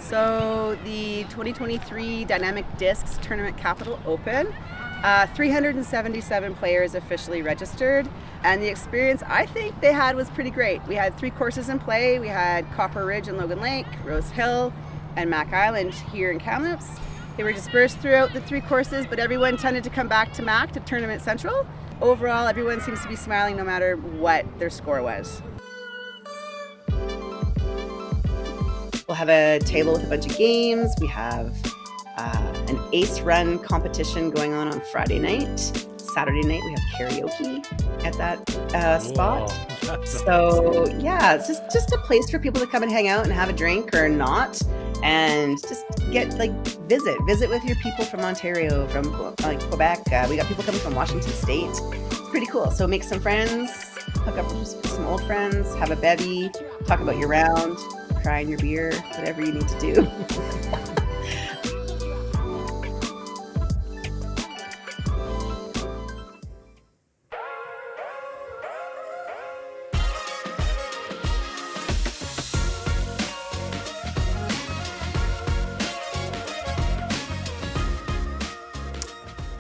So the 2023 Dynamic Discs Tournament Capital Open, 377 players officially registered, and the experience I think they had was pretty great. We had 3 courses in play. We had Copper Ridge and Logan Lake, Rose Hill, and Mac Island here in Kamloops. They were dispersed throughout the 3 courses, but everyone tended to come back to Mac, to Tournament Central. Overall, everyone seems to be smiling no matter what their score was. We'll have a table with a bunch of games. We have an ace run competition going on Friday night. Saturday night we have karaoke at that spot. So yeah, it's just a place for people to come and hang out and have a drink or not, and just get visit with your people from Ontario, from Quebec. We got people coming from Washington State. It's pretty cool. So make some friends, hook up with some old friends, have a bevy, talk about your round, cry in your beer, whatever you need to do.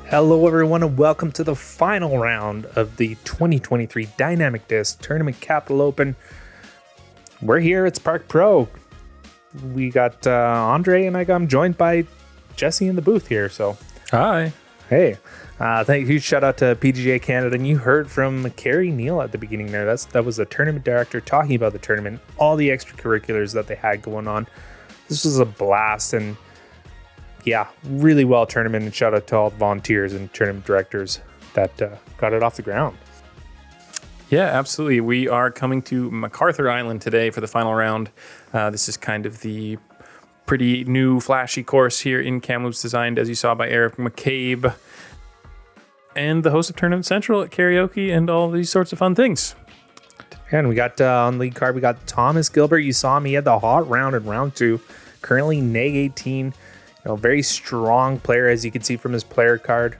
Hello everyone and welcome to the final round of the 2023 Dynamic Disc Tournament Capital Open. We're here, it's Park Pro. We got Andre and I'm joined by Jesse in the booth here. So hi. Hey. Thank you. Shout out to PGA Canada. And you heard from Carrie Neal at the beginning there. That was the tournament director talking about the tournament, all the extracurriculars that they had going on. This was a blast, and yeah, really well tournament, and shout out to all the volunteers and tournament directors that got it off the ground. Yeah, absolutely. We are coming to McArthur Island today for the final round. This is kind of the pretty new flashy course here in Kamloops, designed, as you saw, by Eric McCabe, and the host of Tournament Central at karaoke and all these sorts of fun things. And we got on lead card, we got Thomas Gilbert. You saw him, he had the hot round in round 2, currently neg 18. Very strong player, as you can see from his player card.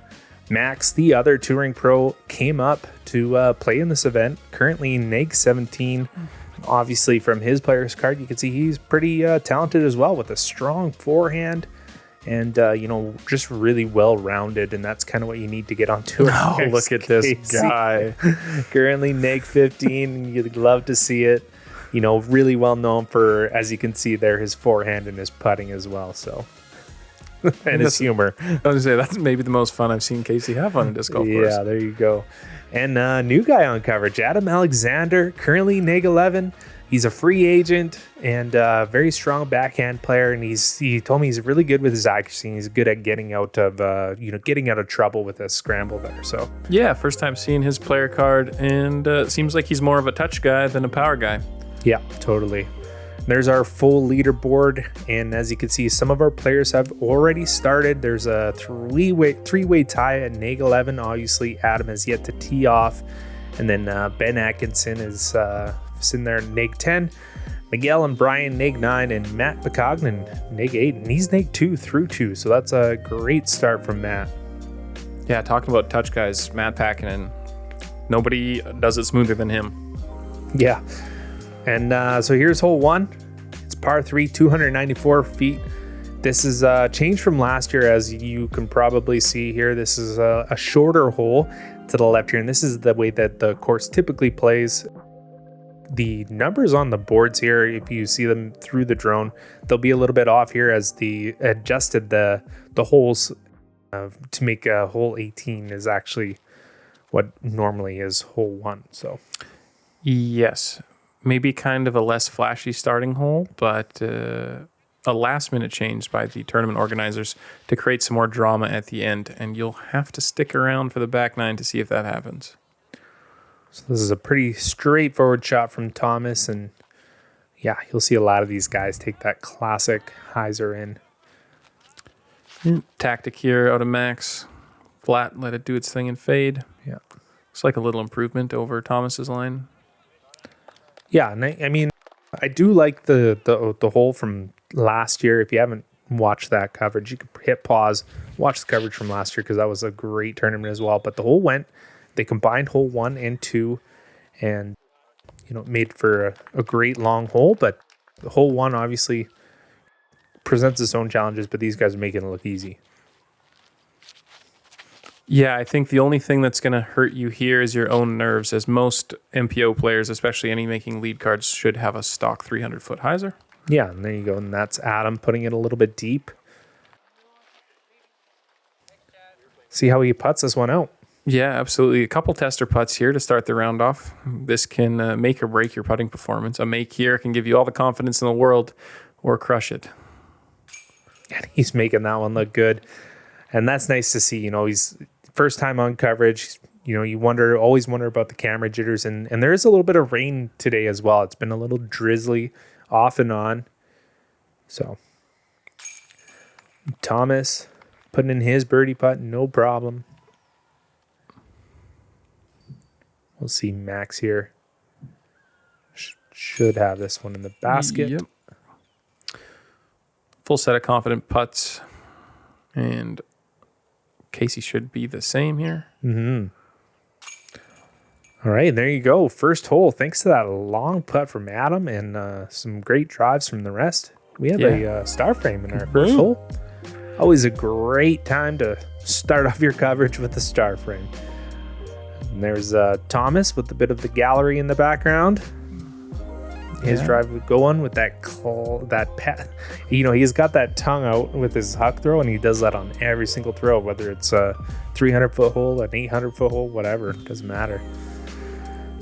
Max, the other touring pro, came up to play in this event, currently neg 17. Obviously, from his player's card, you can see he's pretty talented as well, with a strong forehand and, just really well-rounded, and that's kind of what you need to get on tour. Oh, look at this guy. Currently neg 15, you'd love to see it. Really well known for, as you can see there, his forehand and his putting as well, so... and his humor. I was going to say, that's maybe the most fun I've seen Casey have on a disc golf course. Yeah, there you go. And new guy on coverage, Adam Alexander, currently neg 11. He's a free agent and very strong backhand player. And he told me he's really good with his accuracy. He's good at getting out of trouble with a scramble there. So yeah, first time seeing his player card, and seems like he's more of a touch guy than a power guy. Yeah, totally. There's our full leaderboard, and as you can see, some of our players have already started. There's a three-way tie at neg 11. Obviously, Adam has yet to tee off, and then Ben Atkinson is sitting there neg 10. Miguel and Brian neg 9, and Matt McCognan neg 8, and he's neg 2 through 2. So that's a great start from Matt. Yeah, talking about touch guys, Matt Packinen, nobody does it smoother than him. Yeah. And so here's hole 1. It's par 3, 294 feet. This is changed from last year, as you can probably see here. This is a shorter hole to the left here, and this is the way that the course typically plays. The numbers on the boards here, if you see them through the drone, they'll be a little bit off here, as the adjusted the holes to make hole 18 is actually what normally is hole 1. So yes. Maybe kind of a less flashy starting hole, but a last-minute change by the tournament organizers to create some more drama at the end, and you'll have to stick around for the back 9 to see if that happens. So this is a pretty straightforward shot from Thomas, and yeah, you'll see a lot of these guys take that classic hyzer in. Tactic here out of Max. Flat, let it do its thing and fade. Yeah. Looks like a little improvement over Thomas's line. Yeah, and I mean, I do like the hole from last year. If you haven't watched that coverage, you can hit pause, watch the coverage from last year, because that was a great tournament as well. But the hole they combined hole 1 and 2, and made for a great long hole. But the hole 1, obviously, presents its own challenges, but these guys are making it look easy. Yeah, I think the only thing that's going to hurt you here is your own nerves, as most MPO players, especially any making lead cards, should have a stock 300-foot hyzer. Yeah, and there you go. And that's Adam putting it a little bit deep. See how he putts this one out. Yeah, absolutely. A couple tester putts here to start the round off. This can make or break your putting performance. A make here can give you all the confidence in the world or crush it. And he's making that one look good. And that's nice to see. He's first time on coverage. You always wonder about the camera jitters. And there is a little bit of rain today as well. It's been a little drizzly off and on. So Thomas putting in his birdie putt, no problem. We'll see Max here. Should have this one in the basket. Yep. Full set of confident putts. And Casey should be the same here. Mm-hmm. All right, there you go. First hole. Thanks to that long putt from Adam and some great drives from the rest. We have a star frame in our first hole. Always a great time to start off your coverage with the star frame. And there's Thomas with a bit of the gallery in the background. His drive would go on with that pat. He's got that tongue out with his huck throw, and he does that on every single throw, whether it's a 300-foot hole, an 800-foot hole, whatever. It doesn't matter.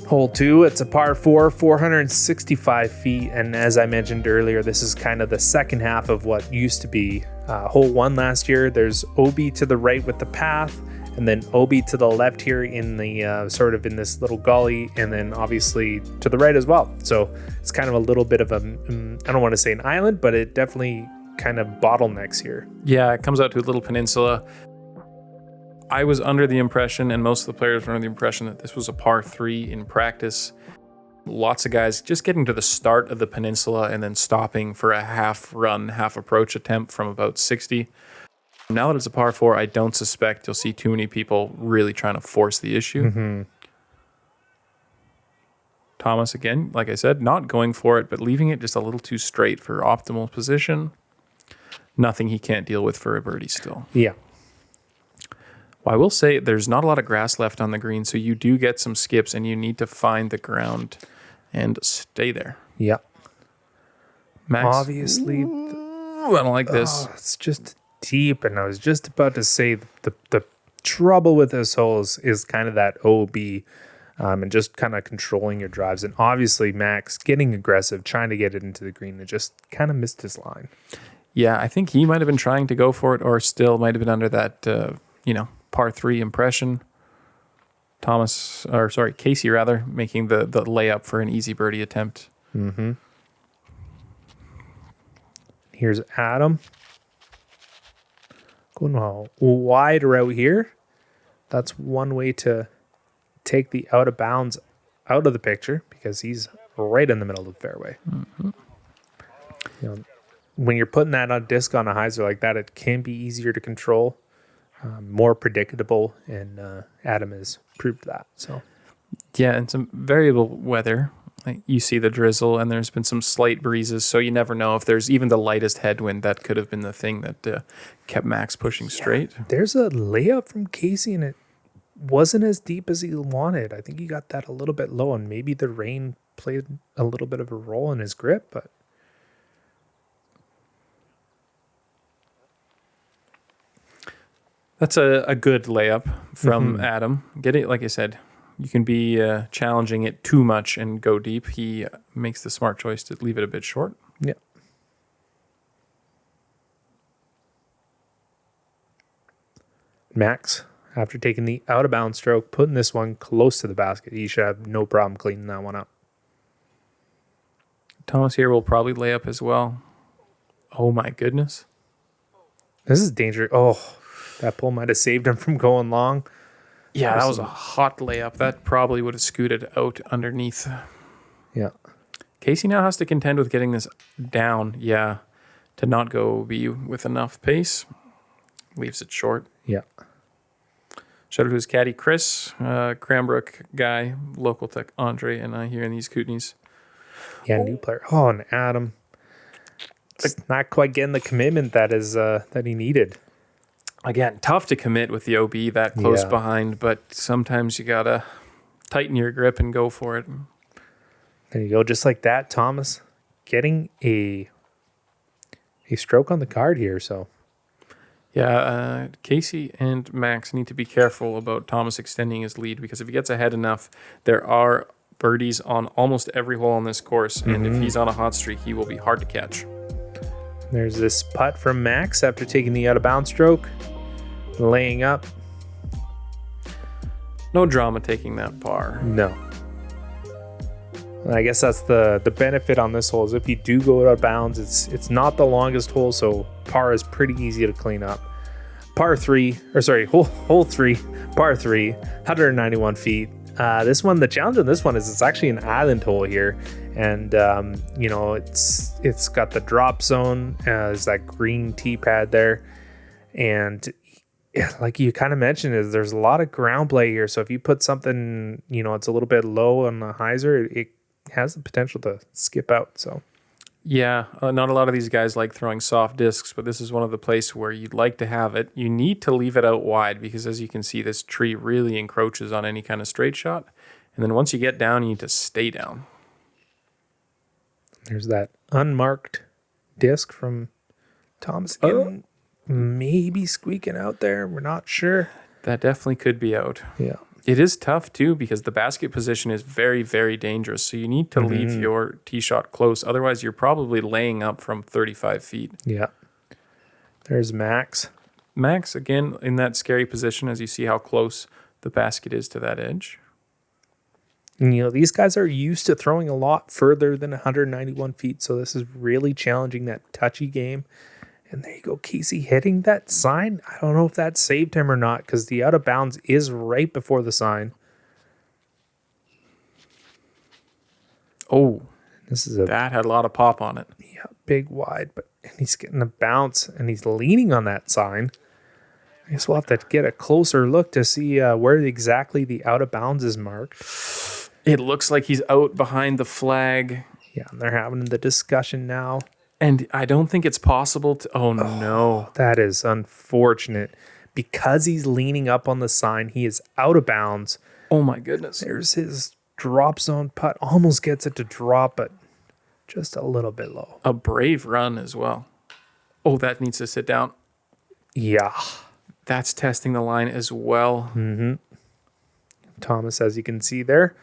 Hole 2, it's a par 4, 465 feet. And as I mentioned earlier, this is kind of the second half of what used to be hole 1 last year. There's OB to the right with the path, and then OB to the left here in the sort of in this little gully, and then obviously to the right as well. So it's kind of a little bit of I don't want to say an island, but it definitely kind of bottlenecks here. Yeah, it comes out to a little peninsula. I was under the impression, and most of the players were under the impression, that this was a par 3 in practice. Lots of guys just getting to the start of the peninsula and then stopping for a half run, half approach attempt from about 60. Now that it's a par 4, I don't suspect you'll see too many people really trying to force the issue. Mm-hmm. Thomas, again, like I said, not going for it, but leaving it just a little too straight for optimal position. Nothing he can't deal with for a birdie still. Yeah. Well, I will say there's not a lot of grass left on the green, so you do get some skips, and you need to find the ground and stay there. Yeah. Max, Obviously. I don't like this. It's just deep, and I was just about to say the trouble with this hole is kind of that OB and just kind of controlling your drives. And obviously, Max getting aggressive, trying to get it into the green, and just kind of missed his line. Yeah, I think he might have been trying to go for it, or still might have been under that, par 3 impression. Casey rather, making the layup for an easy birdie attempt. Mm-hmm. Here's Adam. Going a wide route here. That's one way to take the out of bounds out of the picture, because he's right in the middle of the fairway. Mm-hmm. When you're putting that on disc on a hyzer like that, it can be easier to control. More predictable, and Adam has proved that. So, yeah, and some variable weather. Like you see the drizzle, and there's been some slight breezes, so you never know if there's even the lightest headwind. That could have been the thing that kept Max pushing straight. There's a layup from Casey, and it wasn't as deep as he wanted. I think he got that a little bit low, and maybe the rain played a little bit of a role in his grip, but. That's a good layup from Adam. Getting, like I said, you can be challenging it too much and go deep. He makes the smart choice to leave it a bit short. Yeah. Max, after taking the out of bounds stroke, putting this one close to the basket, he should have no problem cleaning that one up. Thomas here will probably lay up as well. Oh my goodness. This is dangerous. Oh, that pull might have saved him from going long. Yeah, that was a hot layup. That probably would have scooted out underneath. Yeah. Casey now has to contend with getting this down. Yeah. To not go be with enough pace. Leaves it short. Yeah. Shout out to his caddy, Chris, Cranbrook guy, local tech, Andre, and I here in these Kootenays. Yeah, new player. Oh, and Adam. Just not quite getting the commitment that he needed. Again, tough to commit with the OB that close behind, but sometimes you got to tighten your grip and go for it. There you go. Just like that, Thomas getting a stroke on the card here. So, yeah, Casey and Max need to be careful about Thomas extending his lead, because if he gets ahead enough, there are birdies on almost every hole on this course. And if he's on a hot streak, he will be hard to catch. There's this putt from Max after taking the out-of-bounds stroke, laying up. No drama taking that par. No. And I guess that's the benefit on this hole is if you do go out of bounds, it's not the longest hole, so par is pretty easy to clean up. Hole 3, par 3, 191 feet. This one, the challenge on this one is it's actually an island hole here, and it's got the drop zone as that green tee pad there, and like you kind of mentioned, is there's a lot of ground play here. So if you put something, it's a little bit low on the hyzer, it has the potential to skip out. So yeah, not a lot of these guys like throwing soft discs, but this is one of the places where you'd like to have it. You need to leave it out wide because, as you can see, this tree really encroaches on any kind of straight shot. And then once you get down, you need to stay down. There's that unmarked disc from Thomas again, maybe squeaking out there. We're not sure. That definitely could be out. Yeah. It is tough, too, because the basket position is very, very dangerous. So you need to leave your tee shot close. Otherwise, you're probably laying up from 35 feet. Yeah. There's Max. Max, again, in that scary position as you see how close the basket is to that edge. And, these guys are used to throwing a lot further than 191 feet. So this is really challenging that touchy game. And there you go, Casey hitting that sign. I don't know if that saved him or not because the out of bounds is right before the sign. Oh, that had a lot of pop on it. Yeah, big wide, and he's getting a bounce and he's leaning on that sign. I guess we'll have to get a closer look to see where exactly the out of bounds is marked. It looks like he's out behind the flag. Yeah, and they're having the discussion now. And I don't think it's possible to... Oh, no. That is unfortunate. Because he's leaning up on the sign, he is out of bounds. Oh, my goodness. There's his drop zone putt. Almost gets it to drop, but just a little bit low. A brave run as well. Oh, that needs to sit down. Yeah. That's testing the line as well. Mm-hmm. Thomas, as you can see there,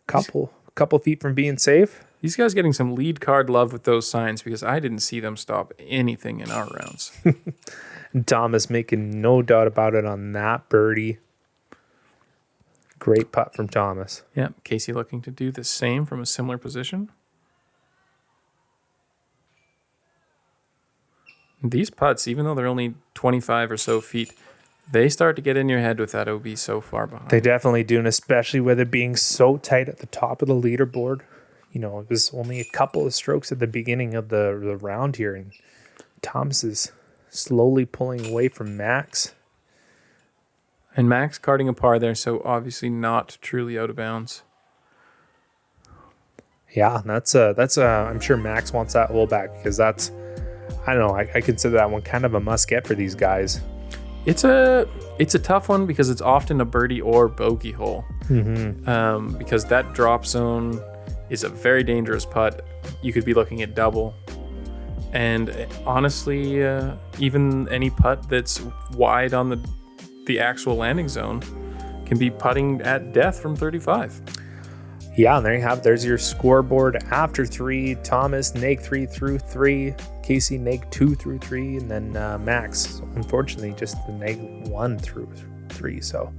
couple feet from being safe. These guys getting some lead card love with those signs because I didn't see them stop anything in our rounds. Thomas making no doubt about it on that birdie. Great putt from Thomas. Yeah, Casey looking to do the same from a similar position. These putts, even though they're only 25 or so feet, they start to get in your head with that OB so far behind. They definitely do, and especially with it being so tight at the top of the leaderboard. It was only a couple of strokes at the beginning of the round here, and Thomas is slowly pulling away from Max. And Max carding a par there, so obviously not truly out of bounds. Yeah, that's I'm sure Max wants that hole back because that's, I don't know, I consider that one kind of a must get for these guys. It's a tough one because it's often a birdie or bogey hole. Mm-hmm. Because that drop zone is a very dangerous putt. You could be looking at double. And honestly, even any putt that's wide on the actual landing zone can be putting at death from 35. Yeah, and there you have. There's your scoreboard after 3. Thomas, neg 3 through 3. Casey, neg 2 through 3. And then Max, unfortunately, just the neg 1 through 3. So,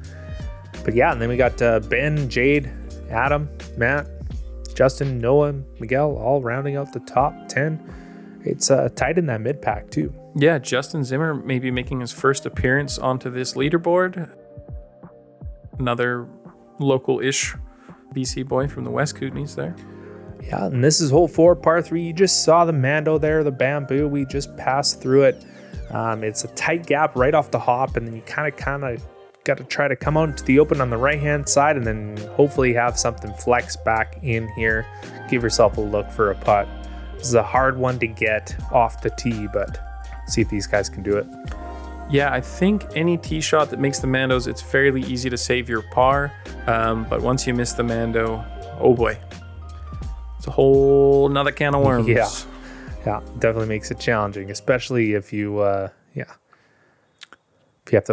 but yeah, and then we got Ben, Jade, Adam, Matt, Justin, Noah, Miguel, all rounding out the top 10. It's tight in that mid-pack, too. Yeah, Justin Zimmer maybe making his first appearance onto this leaderboard. Another local-ish BC boy from the West Kootenays there. Yeah, and this is hole 4, par 3. You just saw the Mando there, the bamboo. We just passed through it. It's a tight gap right off the hop, and then you kind of got to try to come out to the open on the right-hand side and then hopefully have something flex back in here. Give yourself a look for a putt. This is a hard one to get off the tee, but see if these guys can do it. Yeah, I think any tee shot that makes the Mandos, it's fairly easy to save your par. But once you miss the Mando, oh boy, it's a whole nother can of worms. Yeah, definitely makes it challenging, especially if you, if you have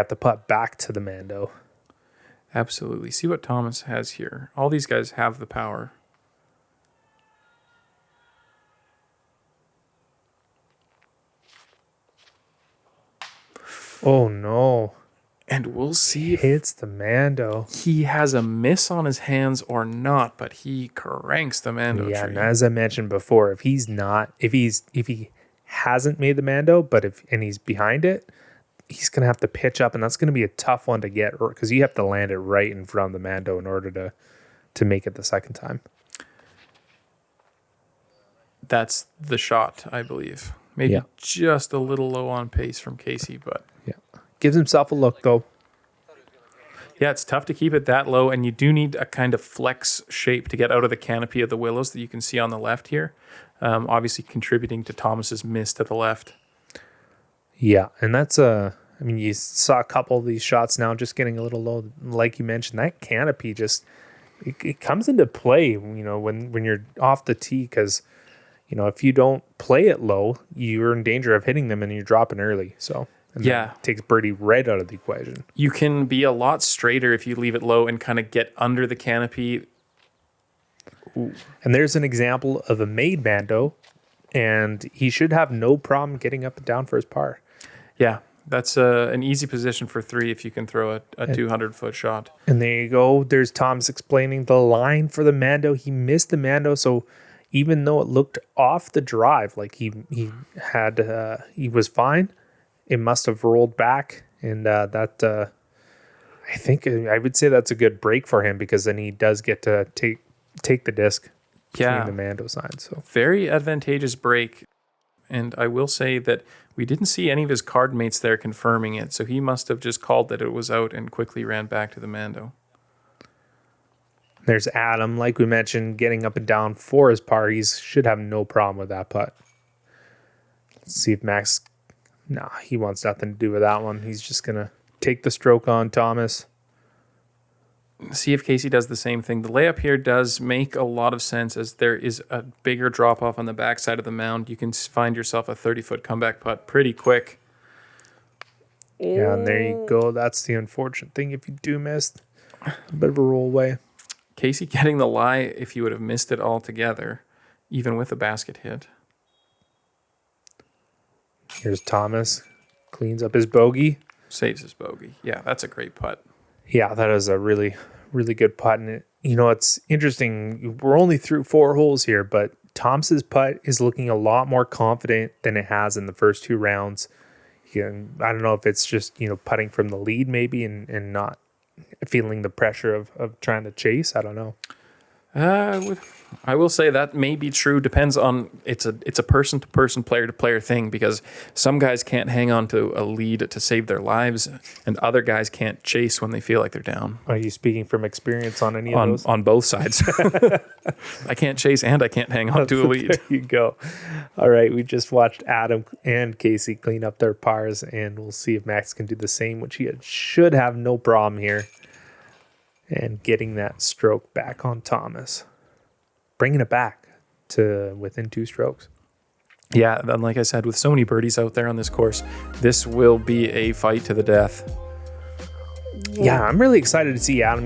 to putt back to the Mando. Absolutely. See what Thomas has here. All these guys have the power. Oh no. And we'll see if Hits the Mando. he has a miss on his hands or not, but he cranks the Mando Yeah, tree. and as I mentioned before, if he hasn't made the Mando, and he's behind it, he's gonna have to pitch up, and that's gonna be a tough one to get, because you have to land it right in front of the Mando in order to make it the second time. That's the shot, I believe. Maybe just a little low on pace from Casey, but Yeah, gives himself a look though. yeah, it's tough to keep it that low, and you do need a kind of flex shape to get out of the canopy of the willows that you can see on the left here. Obviously contributing to Thomas's miss to the left. Yeah, and that's you saw a couple of these shots now just getting a little low, like you mentioned. That canopy just it comes into play, when you're off the tee, because if you don't play it low, you're in danger of hitting them and you're dropping early. So Yeah. it takes birdie right out of the equation. You can be a lot straighter if you leave it low and kind of get under the canopy. And there's an example of a made Mando, and he should have no problem getting up and down for his par. Yeah, that's an easy position for 3 if you can throw a 200-foot shot. And there you go. There's Tom's explaining the line for the Mando. He missed the Mando, so even though it looked off the drive, like he was fine, it must have rolled back, and I think I would say that's a good break for him, because then he does get to take the disc between the Mando signs. So very advantageous break, and I will say that we didn't see any of his card mates there confirming it, so he must have just called that it was out and quickly ran back to the Mando. there's Adam, like we mentioned, getting up and down for his par. He should have no problem with that putt. Let's see if Max... Nah, he wants nothing to do with that one. He's just going to take the stroke on Thomas. See if Casey does the same thing. The layup here does make a lot of sense, as there is a bigger drop-off on the backside of the mound. You can find yourself a 30-foot comeback putt pretty quick. Yeah, and there you go. That's the unfortunate thing. If you do miss, a bit of a roll away. Casey getting the lie if you would have missed it altogether, even with a basket hit. Here's Thomas. Cleans up his bogey. Saves his bogey. Yeah, that's a great putt. Yeah, that is a really, really good putt. And it's interesting. We're only through 4 holes here, but Thomas's putt is looking a lot more confident than it has in the first 2 rounds. I don't know if it's just, putting from the lead maybe and not feeling the pressure of trying to chase. I don't know. I will say that may be true. Depends on it's a person to person, player to player thing, because some guys can't hang on to a lead to save their lives, and other guys can't chase when they feel like they're down. Are you speaking from experience on any of those? On both sides. I can't chase and I can't hang on to a lead. There you go. All right, we just watched Adam and Casey clean up their pars, and we'll see if Max can do the same, which he should have no problem here. And getting that stroke back on Thomas. Bringing it back to within 2 strokes. Yeah, and like I said, with so many birdies out there on this course, this will be a fight to the death. Yeah, I'm really excited to see Adam.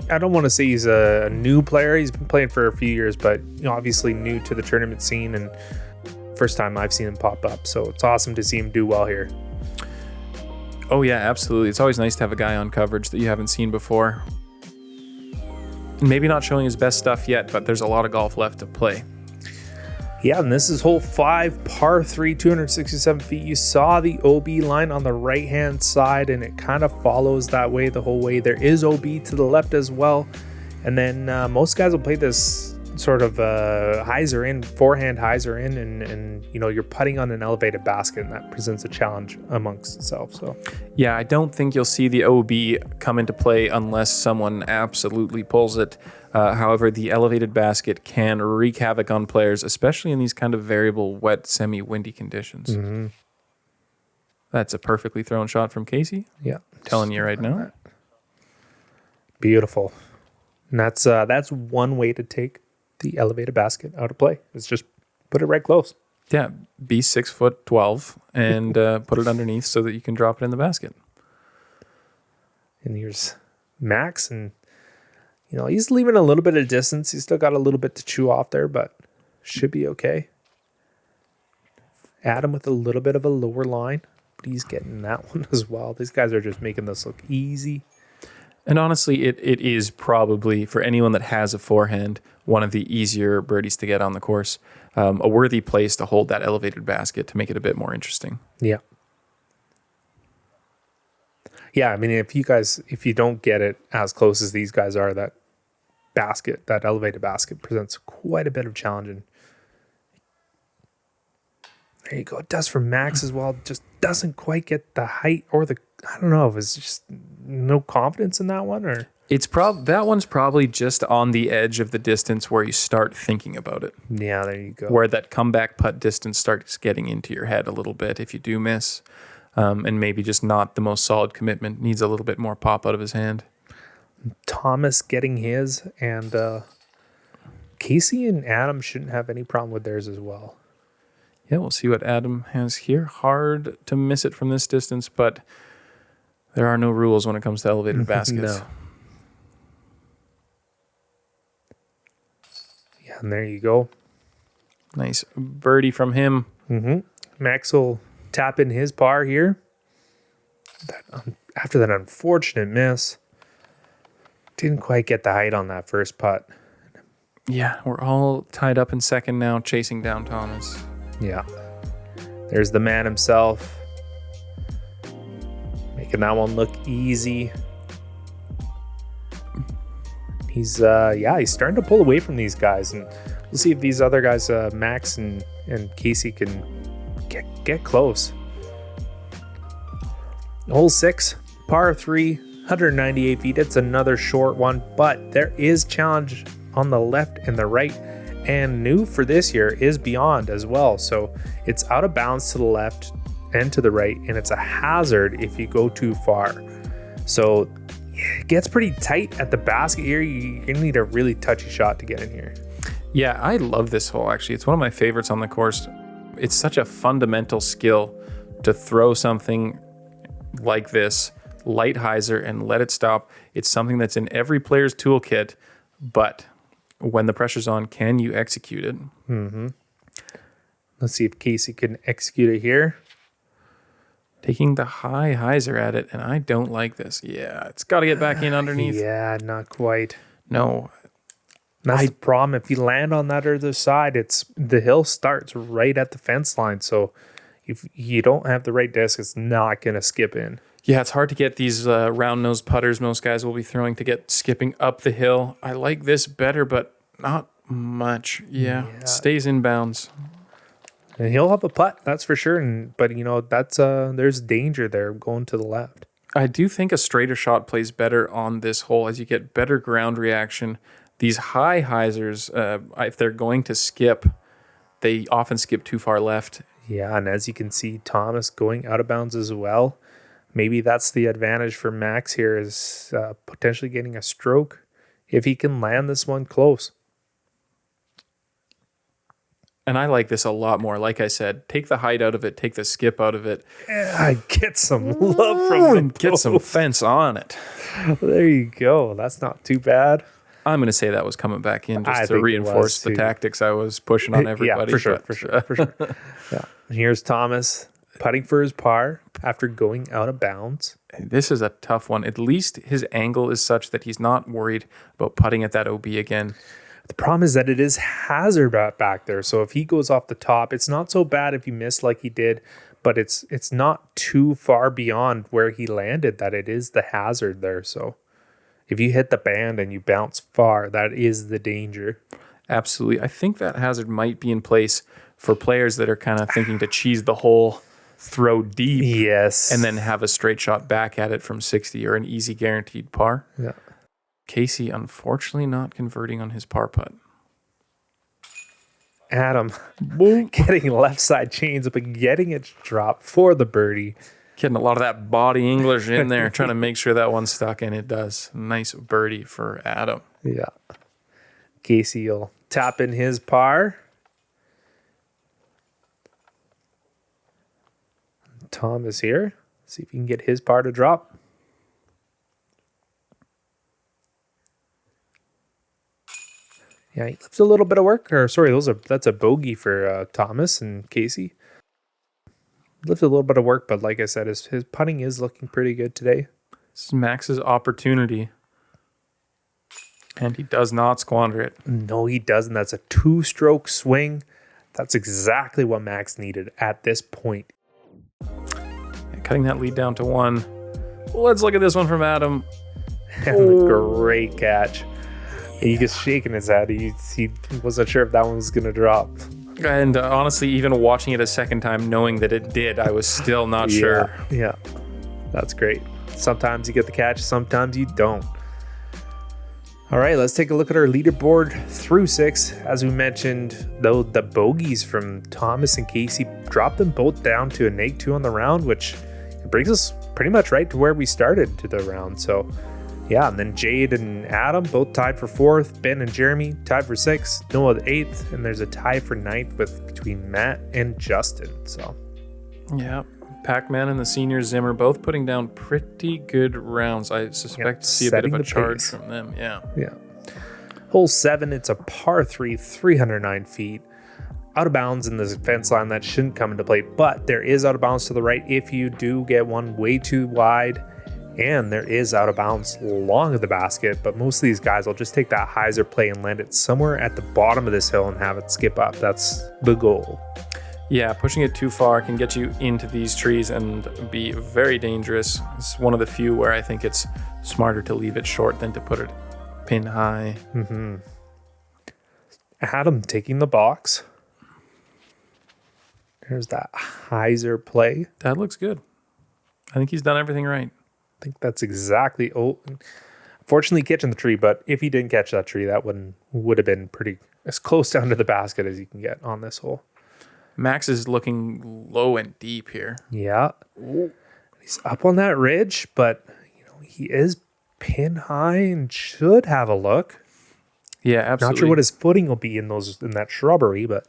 I don't want to say he's a new player. He's been playing for a few years, but obviously new to the tournament scene, and first time I've seen him pop up. So it's awesome to see him do well here. Oh yeah, absolutely. It's always nice to have a guy on coverage that you haven't seen before. Maybe not showing his best stuff yet, but there's a lot of golf left to play. Yeah, and this is hole 5, par 3, 267 feet. You saw the OB line on the right-hand side, and it kind of follows that way the whole way. There is OB to the left as well. And then most guys will play this sort of hyzer in, forehand hyzer in, and you're putting on an elevated basket, and that presents a challenge amongst itself. So yeah, I don't think you'll see the OB come into play unless someone absolutely pulls it. However, the elevated basket can wreak havoc on players, especially in these kind of variable, wet, semi-windy conditions. Mm-hmm. That's a perfectly thrown shot from Casey. Yeah, Telling you right now. Beautiful. And that's one way to take the elevated basket out of play. Is just put it right close. Yeah, be 6'12" and put it underneath so that you can drop it in the basket. And here's Max, and he's leaving a little bit of distance. He's still got a little bit to chew off there, but should be okay. Adam with a little bit of a lower line, but he's getting that one as well. These guys are just making this look easy. And honestly, it is probably, for anyone that has a forehand, one of the easier birdies to get on the course. A worthy place to hold that elevated basket to make it a bit more interesting. Yeah. Yeah, I mean, if you don't get it as close as these guys are, that elevated basket presents quite a bit of challenge. And there you go. It does for Max as well. Just doesn't quite get the height or I don't know if it's just no confidence in that one, or that one's probably just on the edge of the distance where you start thinking about it. Yeah, there you go. Where that comeback putt distance starts getting into your head a little bit if you do miss. And maybe just not the most solid commitment, needs a little bit more pop out of his hand. Thomas getting his, and Casey and Adam shouldn't have any problem with theirs as well. Yeah, we'll see what Adam has here. Hard to miss it from this distance, but there are no rules when it comes to elevated baskets. No. Yeah, and there you go. Nice birdie from him. Mm-hmm. Max will tap in his par here. After that unfortunate miss, didn't quite get the height on that first putt. Yeah, we're all tied up in second now, chasing down Thomas. Yeah. There's the man himself, making that one look easy. He's starting to pull away from these guys, and we'll see if these other guys, Max and Casey, can get close. Hole 6, par 3, 198 feet. It's another short one, but there is challenge on the left and the right, and new for this year is beyond as well. So it's out of bounds to the left and to the right, and it's a hazard if you go too far. So it gets pretty tight at the basket here. You're gonna need a really touchy shot to get in here. Yeah, I love this hole, actually. It's one of my favorites on the course. It's such a fundamental skill to throw something like this, light hyzer, and let it stop. It's something that's in every player's toolkit, but when the pressure's on, can you execute it? Mm-hmm. Let's see if Casey can execute it here. Taking the high hyzer at it, and I don't like this. Yeah, it's got to get back in underneath. Yeah, not quite. No. That's the problem. If you land on that other side, the hill starts right at the fence line. So if you don't have the right disc, it's not going to skip in. Yeah, it's hard to get these round-nosed putters most guys will be throwing to get skipping up the hill. I like this better, but not much. Yeah. It stays in bounds. And he'll have a putt, that's for sure. But that's there's danger there going to the left. I do think a straighter shot plays better on this hole as you get better ground reaction. These high hyzers, if they're going to skip, they often skip too far left. Yeah, and as you can see, Thomas going out of bounds as well. Maybe that's the advantage for Max here, is potentially getting a stroke if he can land this one close. And I like this a lot more. Like I said, take the height out of it, take the skip out of it. Yeah, get some love from and get some fence on it. There you go. That's not too bad. I'm going to say that was coming back in just to reinforce the tactics I was pushing on everybody. Yeah, for sure. Yeah. And here's Thomas putting for his par after going out of bounds. This is a tough one. At least his angle is such that he's not worried about putting at that OB again. The problem is that it is hazard back there. So if he goes off the top, it's not so bad if you miss like he did, but it's not too far beyond where he landed that it is the hazard there. So if you hit the band and you bounce far, that is the danger. Absolutely. I think that hazard might be in place for players that are kind of thinking to cheese the hole, throw deep, Yes. and then have a straight shot back at it from 60 or an easy guaranteed par. Yeah. Casey, unfortunately, not converting on his par putt. Adam getting left side chains up and getting it dropped for the birdie. Getting a lot of that body English in there, trying to make sure that one's stuck, and it does. Nice birdie for Adam. Yeah. Casey will tap in his par. Tom is here. See if he can get his par to drop. Yeah, he left a little bit of work. That's a bogey for Thomas and Casey. Lifted a little bit of work, but like I said, his putting is looking pretty good today. This is Max's opportunity. And he does not squander it. No, he doesn't. That's a 2-stroke swing. That's exactly what Max needed at this point. Cutting that lead down to 1. Let's look at this one from Adam. And a great catch. He was shaking his head. He wasn't sure if that one was going to drop. And honestly, even watching it a second time, knowing that it did, I was still not sure. Yeah, that's great. Sometimes you get the catch, sometimes you don't. All right, let's take a look at our leaderboard through 6. As we mentioned, though, the bogeys from Thomas and Casey dropped them both down to a -2 on the round, which brings us pretty much right to where we started to the round. So, yeah, and then Jade and Adam both tied for 4th. Ben and Jeremy tied for 6th. Noah 8th, and there's a tie for 9th between Matt and Justin. So, yeah. Pac-Man and the senior Zimmer both putting down pretty good rounds. I suspect to see a bit of a charge from them. Yeah. Hole 7, it's a par 3, 309 feet. Out of bounds in this fence line that shouldn't come into play, but there is out of bounds to the right if you do get one way too wide. And there is out of bounds long of the basket, but most of these guys will just take that hyzer play and land it somewhere at the bottom of this hill and have it skip up. That's the goal. Yeah, pushing it too far can get you into these trees and be very dangerous. It's one of the few where I think it's smarter to leave it short than to put it pin high. Mm-hmm. Adam taking the box. There's that hyzer play. That looks good. I think he's done everything right. I think that's exactly. Fortunately, catching the tree, but if he didn't catch that tree, that would have been pretty as close down to the basket as you can get on this hole. Max is looking low and deep here. Yeah. He's up on that ridge, but he is pin high and should have a look. Yeah, absolutely. Not sure what his footing will be in that shrubbery, but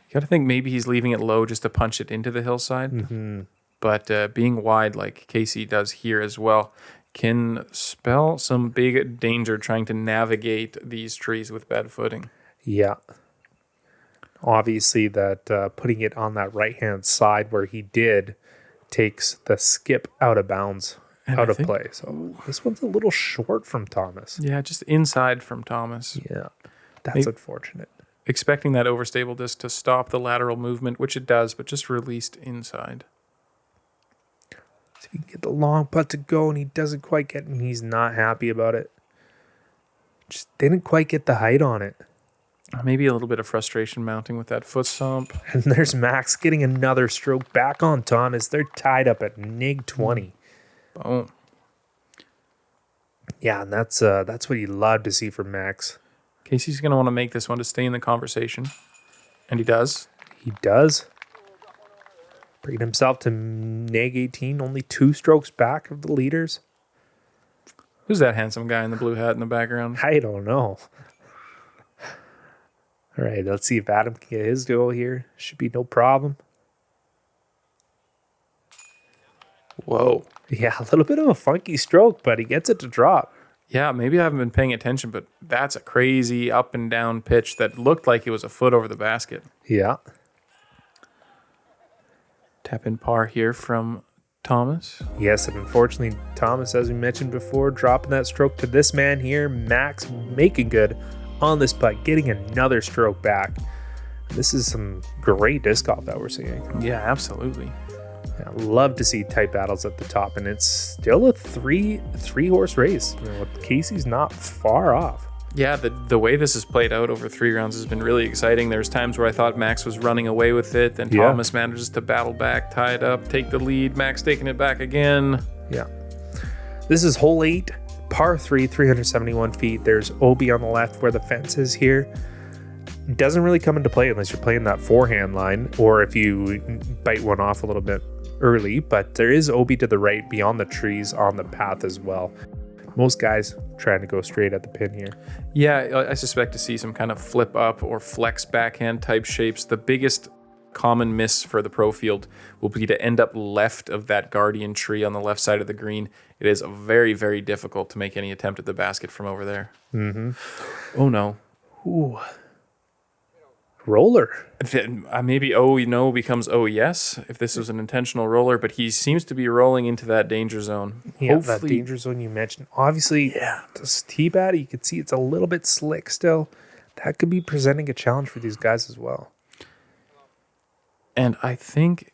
you got to think maybe he's leaving it low just to punch it into the hillside. Mm-hmm. But being wide like Casey does here as well can spell some big danger trying to navigate these trees with bad footing. Yeah. Obviously, that putting it on that right-hand side where he did takes the skip out of bounds, out of play. So this one's a little short from Thomas. Yeah, just inside from Thomas. Yeah, that's unfortunate. Expecting that overstable disc to stop the lateral movement, which it does, but just released inside. So he can get the long putt to go, and he doesn't quite get it, and he's not happy about it. Just didn't quite get the height on it. Maybe a little bit of frustration mounting with that foot stomp. And there's Max getting another stroke back on Thomas. They're tied up at -20. Boom. Yeah, and that's what you love to see from Max. Casey's going to want to make this one to stay in the conversation. And he does. He does. Bringing himself to -18, only 2 strokes back of the leaders. Who's that handsome guy in the blue hat in the background? I don't know. All right, let's see if Adam can get his goal here. Should be no problem. Whoa. Yeah, a little bit of a funky stroke, but he gets it to drop. Yeah, maybe I haven't been paying attention, but that's a crazy up and down pitch that looked like it was a foot over the basket. Yeah. Tap in par here from Thomas. Yes, and unfortunately, Thomas, as we mentioned before, dropping that stroke to this man here. Max making good on this putt, getting another stroke back. This is some great disc golf that we're seeing. Yeah, absolutely. Yeah, love to see tight battles at the top, and it's still a three horse race. Casey's not far off. Yeah, the way this has played out over 3 rounds has been really exciting. There's times where I thought Max was running away with it, then Thomas manages to battle back, tie it up, take the lead. Max taking it back again. Yeah. This is hole 8, par 3, 371 feet. There's OB on the left where the fence is here. Doesn't really come into play unless you're playing that forehand line or if you bite one off a little bit early, but there is OB to the right beyond the trees on the path as well. Most guys trying to go straight at the pin here. Yeah, I suspect to see some kind of flip up or flex backhand type shapes. The biggest common miss for the pro field will be to end up left of that guardian tree on the left side of the green. It is very, very difficult to make any attempt at the basket from over there. Mm-hmm. Oh, no. Ooh. Roller. Maybe oh no becomes oh yes if this was an intentional roller, but he seems to be rolling into that danger zone. Yeah, that danger zone you mentioned. Obviously, this tee pad, you can see it's a little bit slick still. That could be presenting a challenge for these guys as well. And I think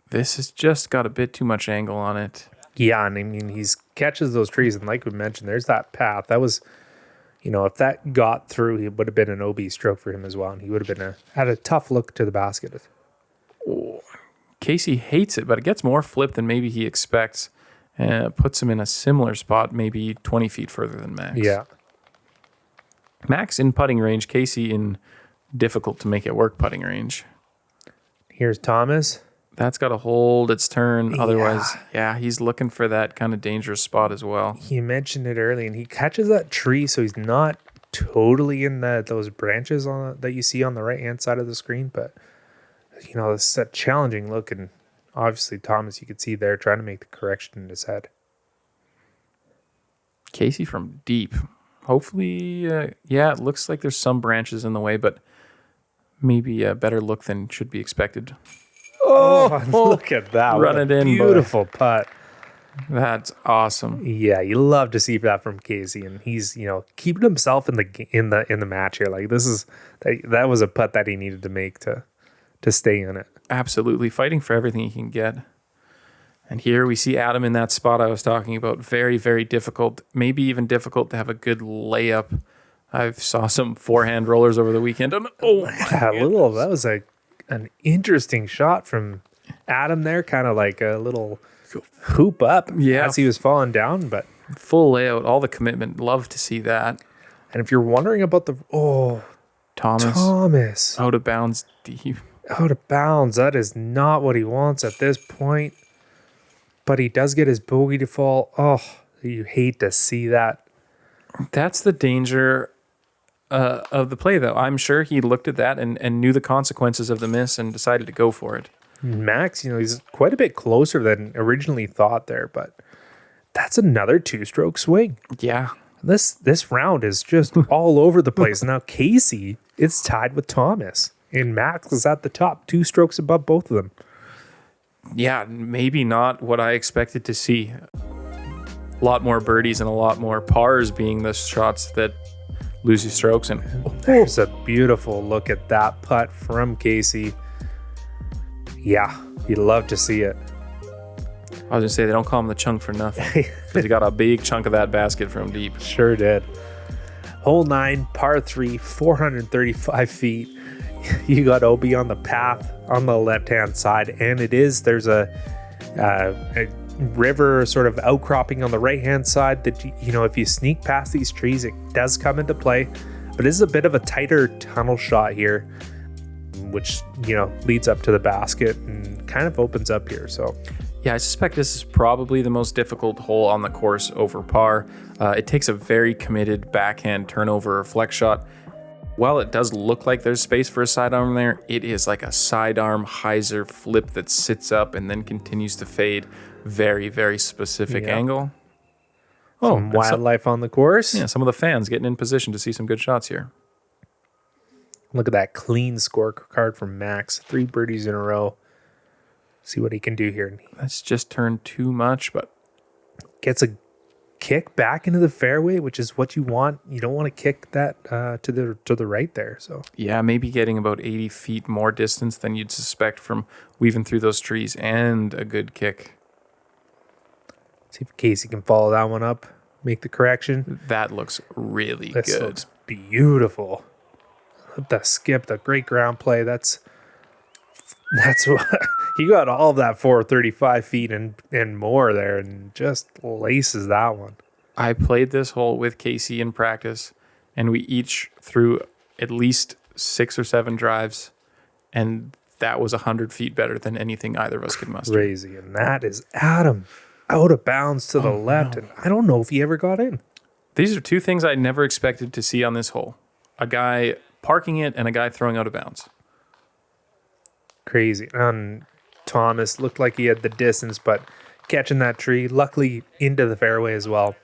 this has just got a bit too much angle on it. Yeah, and I mean, he catches those trees, and like we mentioned, there's that path. That was... if that got through, it would have been an OB stroke for him as well, and he would have been had a tough look to the basket. Oh, Casey hates it, but it gets more flip than maybe he expects. Puts him in a similar spot, maybe 20 feet further than Max. Yeah. Max in putting range, Casey in difficult to make it work putting range. Here's Thomas. That's got to hold its turn. Otherwise, he's looking for that kind of dangerous spot as well. You mentioned it early, and he catches that tree, so he's not totally in those branches that you see on the right-hand side of the screen. But, it's a challenging look, and obviously Thomas, you could see there trying to make the correction in his head. Casey from deep. Hopefully, it looks like there's some branches in the way, but maybe a better look than should be expected. Oh, look at that. Run it in. Beautiful putt. That's awesome. Yeah, you love to see that from Casey, and he's, keeping himself in the match here. Like that was a putt that he needed to make to stay in it. Absolutely. Fighting for everything he can get. And here we see Adam in that spot I was talking about. Very, very difficult. Maybe even difficult to have a good layup. I saw some forehand rollers over the weekend. That was an interesting shot from Adam there, kind of like a little hoop up as he was falling down, but full layout, all the commitment. Love to see that. And if you're wondering about Thomas out of bounds deep. Out of bounds. That is not what he wants at this point, but he does get his bogey to fall. Oh, you hate to see that. That's the danger of the play, though. I'm sure he looked at that and knew the consequences of the miss and decided to go for it. Max, he's quite a bit closer than originally thought there, but that's another 2-stroke swing. Yeah. This round is just all over the place. Now Casey is tied with Thomas, and Max is at the top, 2 strokes above both of them. Yeah, maybe not what I expected to see. A lot more birdies and a lot more pars being the shots that lose you strokes. And there's a beautiful look at that putt from Casey. Yeah, you'd love to see it. I was going to say, they don't call him the chunk for nothing. Because he got a big chunk of that basket from deep. Sure did. Hole 9, par 3, 435 feet. You got OB on the path on the left-hand side. And there's a river sort of outcropping on the right-hand side that, if you sneak past these trees, it does come into play. But this is a bit of a tighter tunnel shot here, which, leads up to the basket and kind of opens up here. So, yeah, I suspect this is probably the most difficult hole on the course over par. It takes a very committed backhand turnover or flex shot. While it does look like there's space for a sidearm there, it is like a sidearm hyzer flip that sits up and then continues to fade. Very, very specific angle. Some wildlife on the course. Yeah, some of the fans getting in position to see some good shots here. Look at that clean scorecard from Max. 3 birdies in a row. See what he can do here. That's just turned too much, but gets a kick back into the fairway, which is what you want. You don't want to kick that to the right there. So yeah, maybe getting about 80 feet more distance than you'd suspect from weaving through those trees, and a good kick. See if Casey can follow that one up. make the correction. That looks really This good. looks beautiful. The skip, the great ground play. That's what he got, all of that 435 feet and more there, and just laces that one. I played this hole with Casey in practice, and we each threw at least 6 or 7 drives, and that was 100 feet better than anything either of us could muster. Crazy. And that is Adam out of bounds to the left, and I don't know if he ever got in. These are 2 things I never expected to see on this hole. A guy parking it and a guy throwing out of bounds. Crazy. And Thomas looked like he had the distance, but catching that tree, luckily into the fairway as well.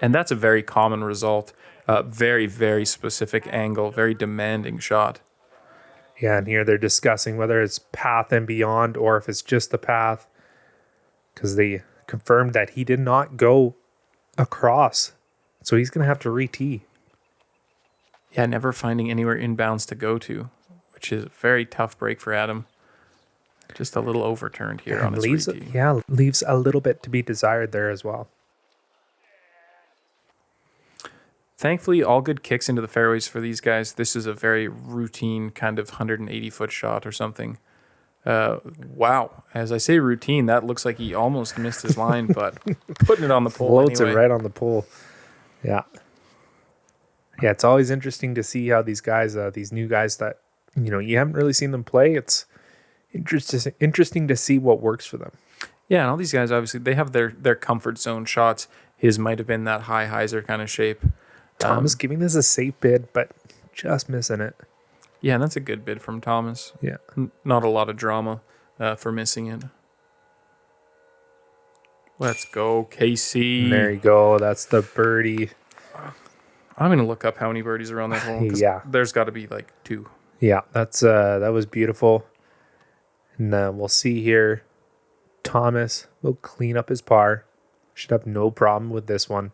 And that's a very common result. Very, very specific angle, very demanding shot. Yeah, and here they're discussing whether it's path and beyond or if it's just the path, because they confirmed that he did not go across. So he's going to have to re-tee. Yeah, never finding anywhere inbounds to go to, which is a very tough break for Adam. Just a little overturned here on his re-tee. Yeah, leaves a little bit to be desired there as well. Thankfully, all good kicks into the fairways for these guys. This is a very routine kind of 180-foot shot or something. Wow. As I say routine, that looks like he almost missed his line, but putting it on the pole Floats anyway. it right on the pole. Yeah. Yeah, it's always interesting to see how these guys, these new guys that, you haven't really seen them play. It's interesting to see what works for them. Yeah, and all these guys, obviously, they have their comfort zone shots. His might have been that high hyzer kind of shape. Thomas giving this a safe bid, but just missing it. Yeah, and that's a good bid from Thomas. Yeah. Not a lot of drama for missing it. Let's go, Casey. And there you go. That's the birdie. I'm going to look up how many birdies are on that hole. Yeah. There's got to be like 2. Yeah, that was beautiful. And we'll see here. Thomas will clean up his par. Should have no problem with this one.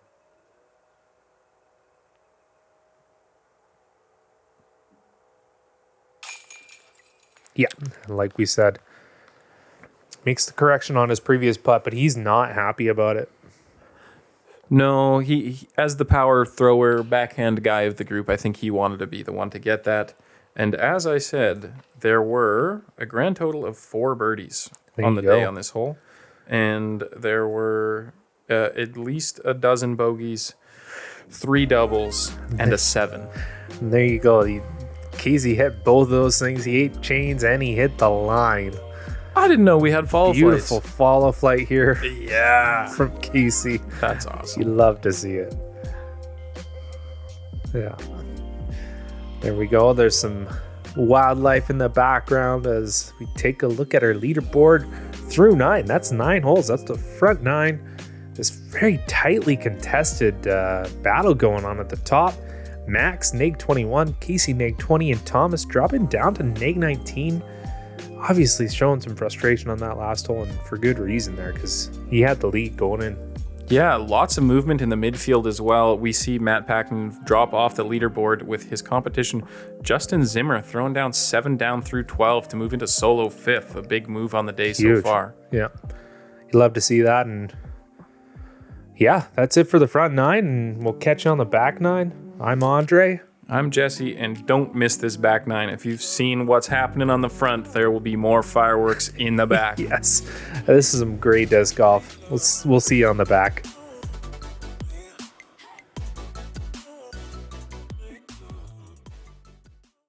Yeah, like we said, makes the correction on his previous putt, but he's not happy about it. No, he as the power thrower, backhand guy of the group, I think he wanted to be the one to get that. And as I said, there were a grand total of 4 birdies on the day on this hole. And there were at least a dozen bogeys, 3 doubles, and a 7. And there you go. Casey hit both of those things. He ate chains and he hit the line. I didn't know we had follow Beautiful flights. follow flight here. Yeah. From Casey. That's awesome. You love to see it. Yeah. There we go. There's some wildlife in the background as we take a look at our leaderboard through 9. That's 9 holes. That's the front 9. This very tightly contested battle going on at the top. Max, neg 21, Casey, neg 20, and Thomas dropping down to neg 19. Obviously showing some frustration on that last hole, and for good reason there, because he had the lead going in. Yeah, lots of movement in the midfield as well. We see Matt Packman drop off the leaderboard with his competition. Justin Zimmer throwing down 7 down through 12 to move into solo 5th. A big move on the day so far. Yeah. You love to see that. And yeah, that's it for the front 9, and we'll catch you on the back 9. I'm Andre. I'm Jesse, and don't miss this back 9. If you've seen what's happening on the front, there will be more fireworks in the back. Yes. This is some great disc golf. We'll see you on the back.